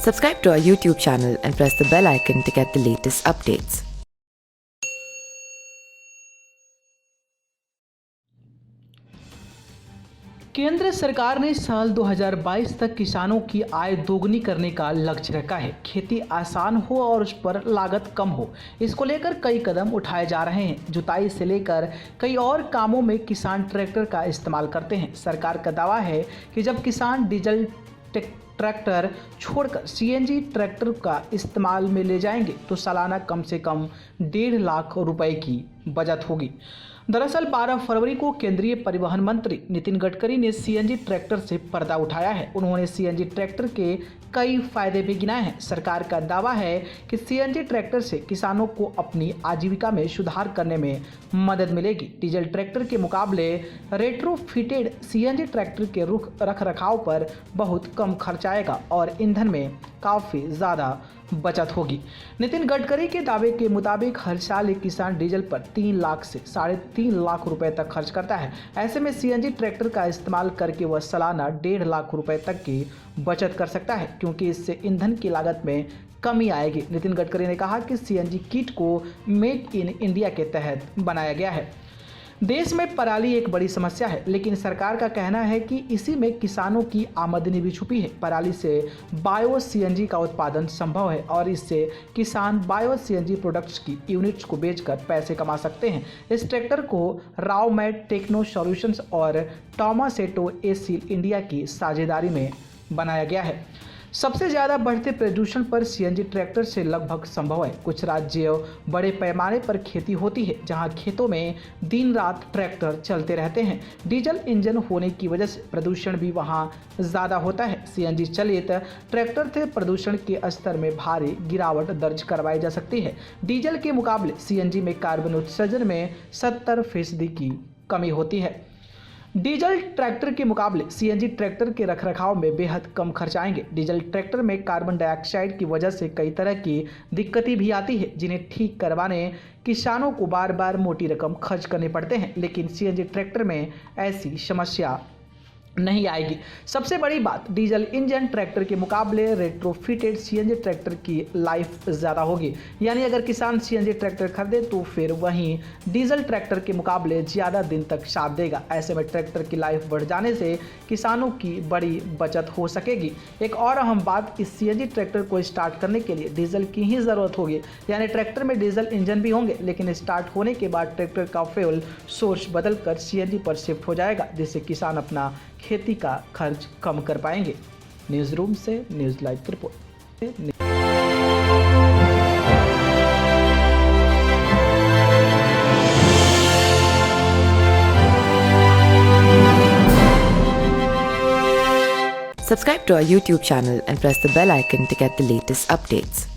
Subscribe to our YouTube channel and press the bell icon to get the latest updates. केंद्र सरकार ने साल 2022 तक किसानों की आय दोगुनी करने का लक्ष्य रखा है। खेती आसान हो और उस पर लागत कम हो, इसको लेकर कई कदम उठाए जा रहे हैं। जुताई से लेकर कई और कामों में किसान ट्रैक्टर का इस्तेमाल करते हैं। सरकार का दावा है कि जब किसान डीजल ट्रैक्टर छोड़कर सीएनजी ट्रैक्टर का इस्तेमाल में ले जाएंगे तो सालाना कम से कम 1.5 लाख रुपए की बचत होगी। दरअसल 12 फरवरी को केंद्रीय परिवहन मंत्री नितिन गडकरी ने सीएनजी ट्रैक्टर से पर्दा उठाया है। उन्होंने सीएनजी ट्रैक्टर के कई फायदे भी गिनाए हैं। सरकार का दावा है कि सीएनजी ट्रैक्टर से किसानों को अपनी आजीविका में सुधार करने में मदद मिलेगी। डीजल ट्रैक्टर के मुकाबले रेट्रोफिटेड सीएनजी ट्रैक्टर के रख रखाव पर बहुत कम खर्च आएगा और ईंधन में काफ़ी ज़्यादा बचत होगी। नितिन गडकरी के दावे के मुताबिक हर साल एक किसान डीजल पर 3 लाख से 3.5 लाख रुपए तक खर्च करता है। ऐसे में सीएनजी ट्रैक्टर का इस्तेमाल करके वह सालाना 1.5 लाख रुपए तक की बचत कर सकता है, क्योंकि इससे ईंधन की लागत में कमी आएगी। नितिन गडकरी ने कहा कि सीएनजी किट को मेक इन इंडिया के तहत बनाया गया है। देश में पराली एक बड़ी समस्या है, लेकिन सरकार का कहना है कि इसी में किसानों की आमदनी भी छुपी है। पराली से बायो सीएनजी का उत्पादन संभव है और इससे किसान बायो सीएनजी प्रोडक्ट्स की यूनिट्स को बेचकर पैसे कमा सकते हैं। इस ट्रैक्टर को रावमेट टेक्नो सॉल्यूशंस और टोमासेटो एसील इंडिया की साझेदारी में बनाया गया है। सबसे ज़्यादा बढ़ते प्रदूषण पर सीएनजी ट्रैक्टर से लगभग संभव है। कुछ राज्यों बड़े पैमाने पर खेती होती है, जहां खेतों में दिन रात ट्रैक्टर चलते रहते हैं। डीजल इंजन होने की वजह से प्रदूषण भी वहां ज़्यादा होता है। सीएनजी चलित ट्रैक्टर से प्रदूषण के स्तर में भारी गिरावट दर्ज करवाई जा सकती है। डीजल के मुकाबले सीएनजी में कार्बन उत्सर्जन में 70% की कमी होती है। डीजल ट्रैक्टर के मुकाबले सीएनजी ट्रैक्टर के रखरखाव में बेहद कम खर्च आएंगे। डीजल ट्रैक्टर में कार्बन डाइऑक्साइड की वजह से कई तरह की दिक्कतें भी आती है, जिन्हें ठीक करवाने किसानों को बार बार मोटी रकम खर्च करने पड़ते हैं, लेकिन सीएनजी ट्रैक्टर में ऐसी समस्या नहीं आएगी। सबसे बड़ी बात, डीजल इंजन ट्रैक्टर के मुकाबले रेट्रोफिटेड सीएनजी ट्रैक्टर की लाइफ ज़्यादा होगी। यानी अगर किसान सीएनजी ट्रैक्टर खरीदे तो फिर वहीं डीजल ट्रैक्टर के मुकाबले ज़्यादा दिन तक साथ देगा। ऐसे में ट्रैक्टर की लाइफ बढ़ जाने से किसानों की बड़ी बचत हो सकेगी। एक और अहम बात, इस सीएनजी ट्रैक्टर को स्टार्ट करने के लिए डीजल की ही ज़रूरत होगी। यानी ट्रैक्टर में डीजल इंजन भी होंगे, लेकिन स्टार्ट होने के बाद ट्रैक्टर का फ्यूल सोर्स बदलकर सीएनजी पर शिफ्ट हो जाएगा, जिससे किसान अपना खेती का खर्च कम कर पाएंगे। न्यूज़ रूम से न्यूज़ लाइव की report. Subscribe to our YouTube channel and press the bell icon to get the latest updates.